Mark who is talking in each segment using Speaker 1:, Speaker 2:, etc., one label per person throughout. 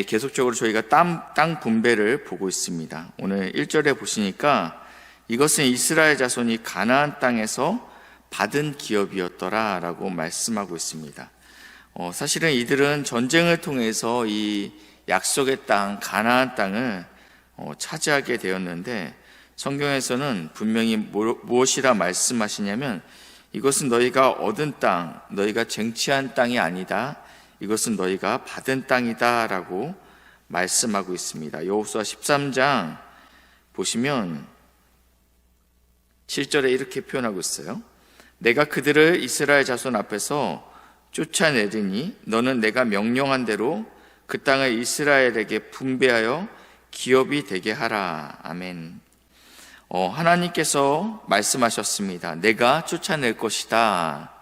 Speaker 1: 계속적으로 저희가 땅 분배를 보고 있습니다. 오늘 1절에 보시니까 이것은 이스라엘 자손이 가나안 땅에서 받은 기업이었더라 라고 말씀하고 있습니다. 사실은 이들은 전쟁을 통해서 이 약속의 땅, 가나안 땅을 차지하게 되었는데, 성경에서는 분명히 무엇이라 말씀하시냐면 이것은 너희가 얻은 땅, 너희가 쟁취한 땅이 아니다. 이것은 너희가 받은 땅이다 라고 말씀하고 있습니다. 여호수아 13장 보시면 7절에 이렇게 표현하고 있어요. 내가 그들을 이스라엘 자손 앞에서 쫓아내리니 너는 내가 명령한 대로 그 땅을 이스라엘에게 분배하여 기업이 되게 하라. 아멘. 하나님께서 말씀하셨습니다. 내가 쫓아낼 것이다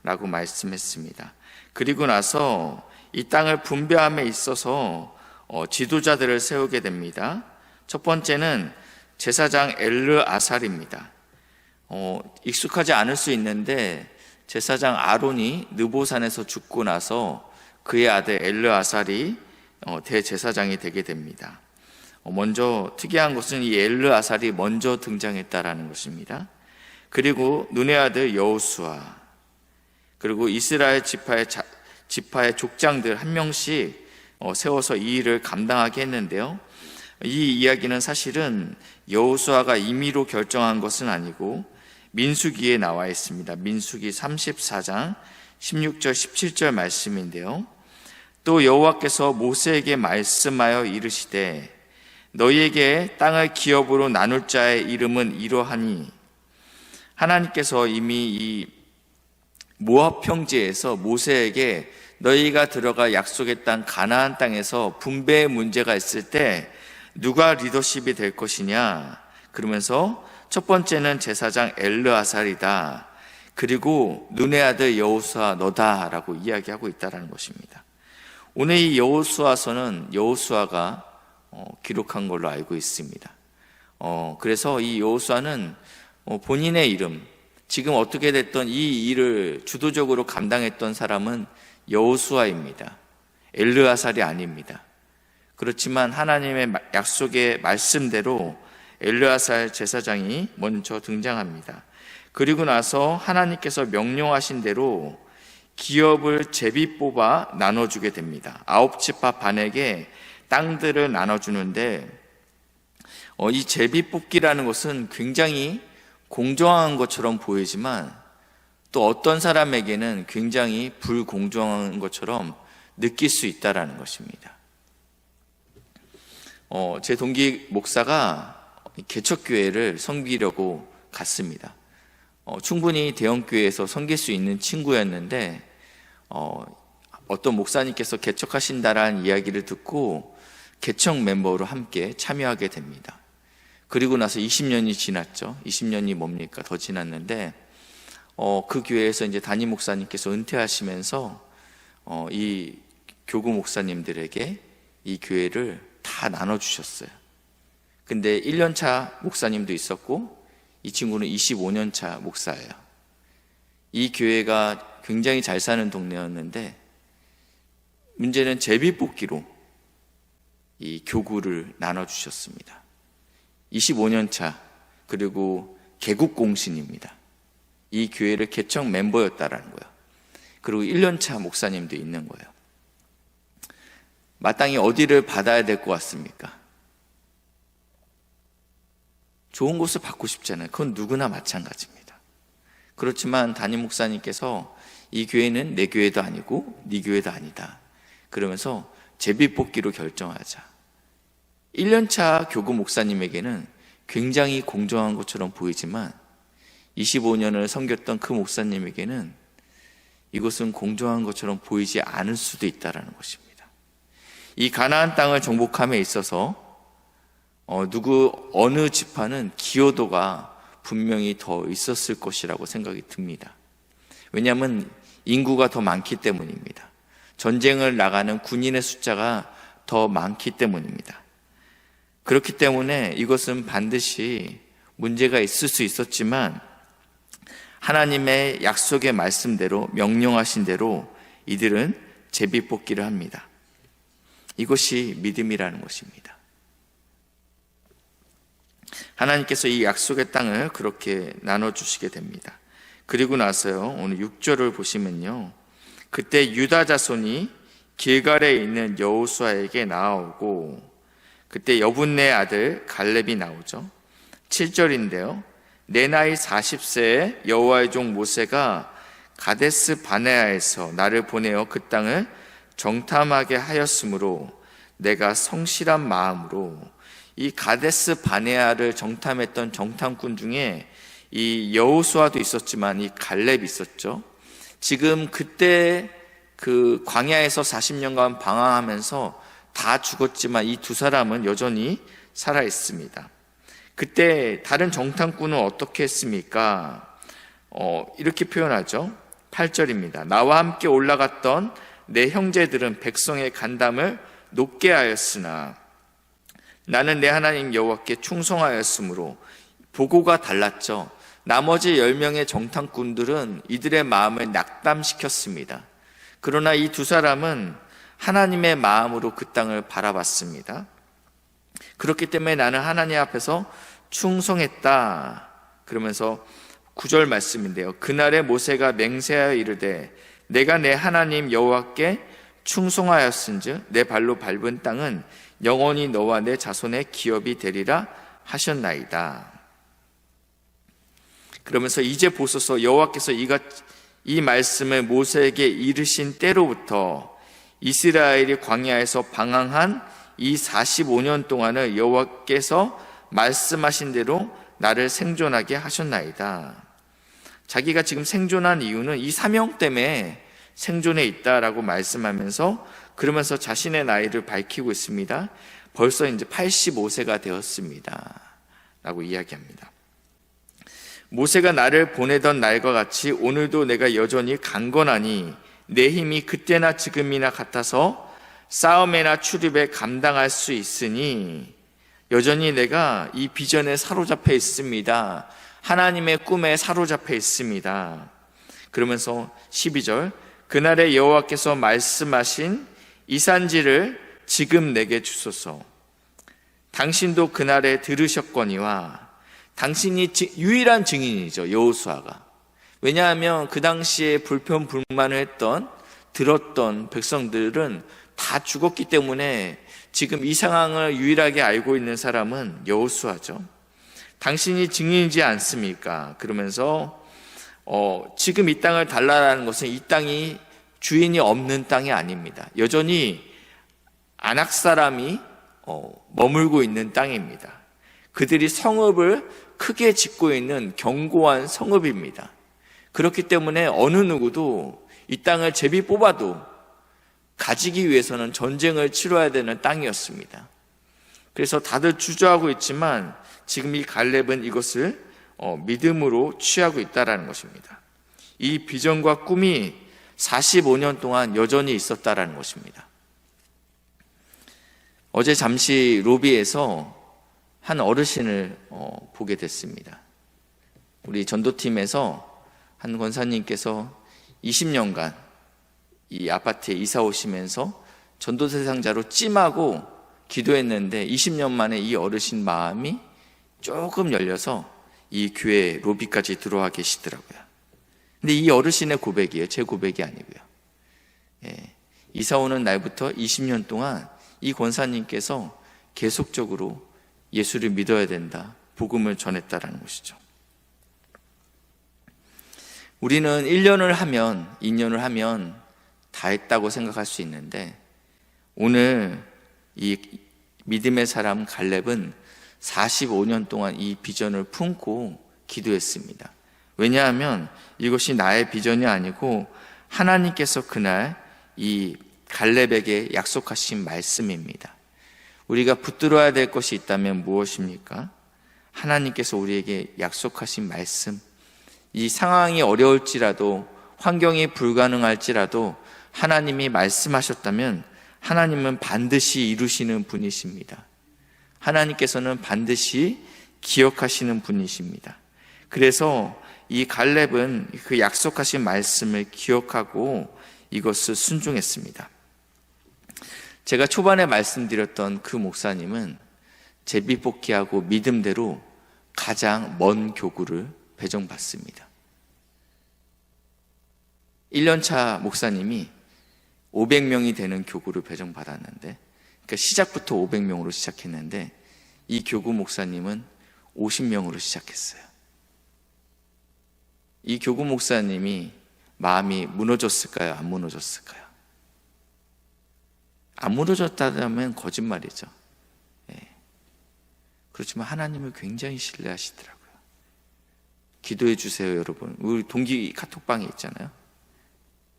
Speaker 1: 라고 말씀했습니다. 그리고 나서 이 땅을 분배함에 있어서 지도자들을 세우게 됩니다. 첫 번째는 제사장 엘르아살입니다. 익숙하지 않을 수 있는데 제사장 아론이 느보산에서 죽고 나서 그의 아들 엘르아살이 대제사장이 되게 됩니다. 먼저 특이한 것은 이 엘르아살이 먼저 등장했다라는 것입니다. 그리고 눈의 아들 여호수아, 그리고 이스라엘 지파의 족장들 한 명씩 세워서 이 일을 감당하게 했는데요. 이 이야기는 사실은 여호수아가 임의로 결정한 것은 아니고 민수기에 나와 있습니다. 민수기 34장 16절 17절 말씀인데요. 또 여호와께서 모세에게 말씀하여 이르시되 너희에게 땅을 기업으로 나눌 자의 이름은 이러하니, 하나님께서 이미 이 모압 평지에서 모세에게 너희가 들어가 약속의 땅 가나안 땅에서 분배의 문제가 있을 때 누가 리더십이 될 것이냐, 그러면서 첫 번째는 제사장 엘르아살이다, 그리고 눈의 아들 여호수아 너다라고 이야기하고 있다는 것입니다. 오늘 이 여호수아서는 여호수아가 기록한 걸로 알고 있습니다. 그래서 이 여호수아는 본인의 이름, 지금 어떻게 됐던 이 일을 주도적으로 감당했던 사람은 여호수아입니다. 엘르아살이 아닙니다. 그렇지만 하나님의 약속의 말씀대로 엘르아살 제사장이 먼저 등장합니다. 그리고 나서 하나님께서 명령하신 대로 기업을 제비 뽑아 나눠주게 됩니다. 9지파 반에게 땅들을 나눠주는데, 이 제비 뽑기라는 것은 굉장히 공정한 것처럼 보이지만 또 어떤 사람에게는 굉장히 불공정한 것처럼 느낄 수 있다는 것입니다. 제 동기 목사가 개척교회를 섬기려고 갔습니다. 충분히 대형교회에서 섬길 수 있는 친구였는데 어떤 목사님께서 개척하신다라는 이야기를 듣고 개척 멤버로 함께 참여하게 됩니다. 그리고 나서 20년이 지났죠. 20년이 뭡니까? 더 지났는데 그 교회에서 이제 담임 목사님께서 은퇴하시면서 이 교구 목사님들에게 이 교회를 다 나눠주셨어요. 근데 1년차 목사님도 있었고 이 친구는 25년차 목사예요. 이 교회가 굉장히 잘 사는 동네였는데 문제는 제비뽑기로 이 교구를 나눠주셨습니다. 25년차, 그리고 개국공신입니다. 이 교회를 개척 멤버였다라는 거예요. 그리고 1년차 목사님도 있는 거예요. 마땅히 어디를 받아야 될 것 같습니까? 좋은 곳을 받고 싶잖아요. 그건 누구나 마찬가지입니다. 그렇지만 담임 목사님께서 이 교회는 내 교회도 아니고 네 교회도 아니다, 그러면서 제비뽑기로 결정하자. 1년차 교구 목사님에게는 굉장히 공정한 것처럼 보이지만 25년을 섬겼던 그 목사님에게는 이것은 공정한 것처럼 보이지 않을 수도 있다는 것입니다. 이 가나안 땅을 정복함에 있어서 어느 지파는 기여도가 분명히 더 있었을 것이라고 생각이 듭니다. 왜냐하면 인구가 더 많기 때문입니다. 전쟁을 나가는 군인의 숫자가 더 많기 때문입니다. 그렇기 때문에 이것은 반드시 문제가 있을 수 있었지만 하나님의 약속의 말씀대로, 명령하신 대로 이들은 제비뽑기를 합니다. 이것이 믿음이라는 것입니다. 하나님께서 이 약속의 땅을 그렇게 나눠주시게 됩니다. 그리고 나서요, 오늘 6절을 보시면요, 그때 유다 자손이 길갈에 있는 여호수아에게 나아오고, 그때 여분네 아들 갈렙이 나오죠. 7절인데요, 내 나이 40세에 여호와의 종 모세가 가데스 바네아에서 나를 보내어 그 땅을 정탐하게 하였으므로 내가 성실한 마음으로, 이 가데스 바네아를 정탐했던 정탐꾼 중에 이 여호수아도 있었지만 이 갈렙이 있었죠. 지금 그때 그 광야에서 40년간 방황하면서 다 죽었지만 이 두 사람은 여전히 살아 있습니다. 그때 다른 정탐꾼은 어떻게 했습니까? 이렇게 표현하죠. 8절입니다. 나와 함께 올라갔던 내 형제들은 백성의 간담을 높게 하였으나 나는 내 하나님 여호와께 충성하였으므로, 보고가 달랐죠. 나머지 10명의 정탐꾼들은 이들의 마음을 낙담시켰습니다. 그러나 이 두 사람은 하나님의 마음으로 그 땅을 바라봤습니다. 그렇기 때문에 나는 하나님 앞에서 충성했다. 그러면서 9절 말씀인데요, 그날에 모세가 맹세하여 이르되 내가 내 하나님 여호와께 충성하였은즉 내 발로 밟은 땅은 영원히 너와 내 자손의 기업이 되리라 하셨나이다. 그러면서 이제 보소서, 여호와께서 이 말씀을 모세에게 이르신 때로부터 이스라엘이 광야에서 방황한 이 45년 동안을 여호와께서 말씀하신 대로 나를 생존하게 하셨나이다. 자기가 지금 생존한 이유는 이 사명 때문에 생존해 있다라고 말씀하면서, 그러면서 자신의 나이를 밝히고 있습니다. 벌써 이제 85세가 되었습니다 라고 이야기합니다. 모세가 나를 보내던 날과 같이 오늘도 내가 여전히 강건하니 내 힘이 그때나 지금이나 같아서 싸움이나 출입에 감당할 수 있으니 여전히 내가 이 비전에 사로잡혀 있습니다. 하나님의 꿈에 사로잡혀 있습니다. 그러면서 12절, 그날에 여호와께서 말씀하신 이 산지를 지금 내게 주소서. 당신도 그날에 들으셨거니와, 당신이 유일한 증인이죠, 여호수아가. 왜냐하면 그 당시에 불평불만을 했던, 들었던 백성들은 다 죽었기 때문에 지금 이 상황을 유일하게 알고 있는 사람은 여호수아죠. 당신이 증인이지 않습니까? 그러면서 지금 이 땅을 달라라는 것은 이 땅이 주인이 없는 땅이 아닙니다. 여전히 아낙 사람이 머물고 있는 땅입니다. 그들이 성읍을 크게 짓고 있는 견고한 성읍입니다. 그렇기 때문에 어느 누구도 이 땅을 제비 뽑아도 가지기 위해서는 전쟁을 치러야 되는 땅이었습니다. 그래서 다들 주저하고 있지만 지금 이 갈렙은 이것을 믿음으로 취하고 있다는 것입니다. 이 비전과 꿈이 45년 동안 여전히 있었다는 것입니다. 어제 잠시 로비에서 한 어르신을 보게 됐습니다. 우리 전도팀에서 한 권사님께서 20년간 이 아파트에 이사 오시면서 전도 대상자로 찜하고 기도했는데 20년 만에 이 어르신 마음이 조금 열려서 이 교회 로비까지 들어와 계시더라고요. 근데 이 어르신의 고백이에요. 제 고백이 아니고요. 이사 오는 날부터 20년 동안 이 권사님께서 계속적으로 예수를 믿어야 된다, 복음을 전했다라는 것이죠. 우리는 1년을 하면, 2년을 하면 다 했다고 생각할 수 있는데, 오늘 이 믿음의 사람 갈렙은 45년 동안 이 비전을 품고 기도했습니다. 왜냐하면 이것이 나의 비전이 아니고 하나님께서 그날 이 갈렙에게 약속하신 말씀입니다. 우리가 붙들어야 될 것이 있다면 무엇입니까? 하나님께서 우리에게 약속하신 말씀. 이 상황이 어려울지라도, 환경이 불가능할지라도 하나님이 말씀하셨다면 하나님은 반드시 이루시는 분이십니다. 하나님께서는 반드시 기억하시는 분이십니다. 그래서 이 갈렙은 그 약속하신 말씀을 기억하고 이것을 순종했습니다. 제가 초반에 말씀드렸던 그 목사님은 제비뽑기하고 믿음대로 가장 먼 교구를 배정받습니다. 1년차 목사님이 500명이 되는 교구를 배정받았는데, 그러니까 시작부터 500명으로 시작했는데 이 교구 목사님은 50명으로 시작했어요. 이 교구 목사님이 마음이 무너졌을까요? 안 무너졌을까요? 안 무너졌다면 거짓말이죠. 그렇지만 하나님을 굉장히 신뢰하시더라고요. 기도해 주세요, 여러분. 우리 동기 카톡방에 있잖아요.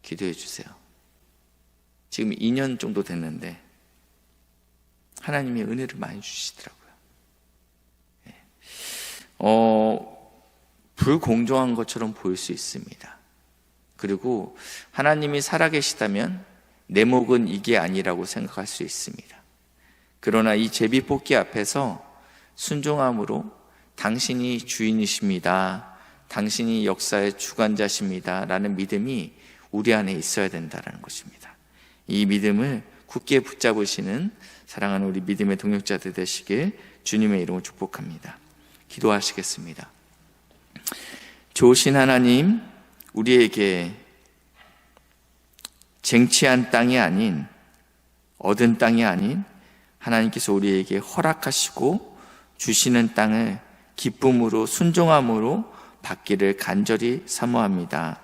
Speaker 1: 기도해 주세요. 지금 2년 정도 됐는데 하나님이 은혜를 많이 주시더라고요. 불공정한 것처럼 보일 수 있습니다. 그리고 하나님이 살아계시다면 내 목은 이게 아니라고 생각할 수 있습니다. 그러나 이 제비뽑기 앞에서 순종함으로 당신이 주인이십니다, 당신이 역사의 주관자십니다 라는 믿음이 우리 안에 있어야 된다는 것입니다. 이 믿음을 굳게 붙잡으시는 사랑하는 우리 믿음의 동역자들 되시길 주님의 이름으로 축복합니다. 기도하시겠습니다. 좋으신 하나님, 우리에게 쟁취한 땅이 아닌, 얻은 땅이 아닌 하나님께서 우리에게 허락하시고 주시는 땅을 기쁨으로 순종함으로 받기를 간절히 사모합니다.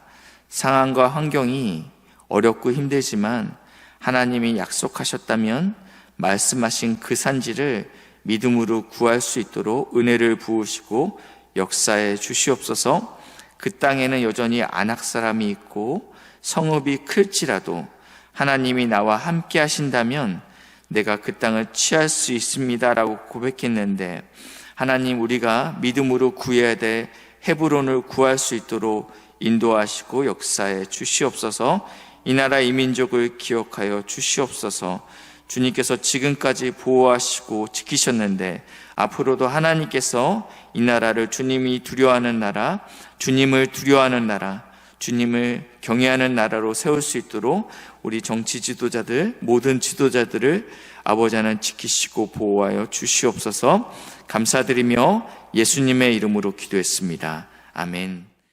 Speaker 1: 상황과 환경이 어렵고 힘들지만 하나님이 약속하셨다면 말씀하신 그 산지를 믿음으로 구할 수 있도록 은혜를 부으시고 역사해 주시옵소서. 그 땅에는 여전히 안악 사람이 있고 성읍이 클지라도 하나님이 나와 함께 하신다면 내가 그 땅을 취할 수 있습니다 라고 고백했는데, 하나님, 우리가 믿음으로 구해야 될 헤브론을 구할 수 있도록 인도하시고 역사해 주시옵소서. 이 나라 이 민족을 기억하여 주시옵소서. 주님께서 지금까지 보호하시고 지키셨는데 앞으로도 하나님께서 이 나라를 주님이 두려워하는 나라, 주님을 두려워하는 나라, 주님을 경외하는 나라로 세울 수 있도록 우리 정치 지도자들, 모든 지도자들을 아버지 하나님 지키시고 보호하여 주시옵소서. 감사드리며 예수님의 이름으로 기도했습니다. 아멘.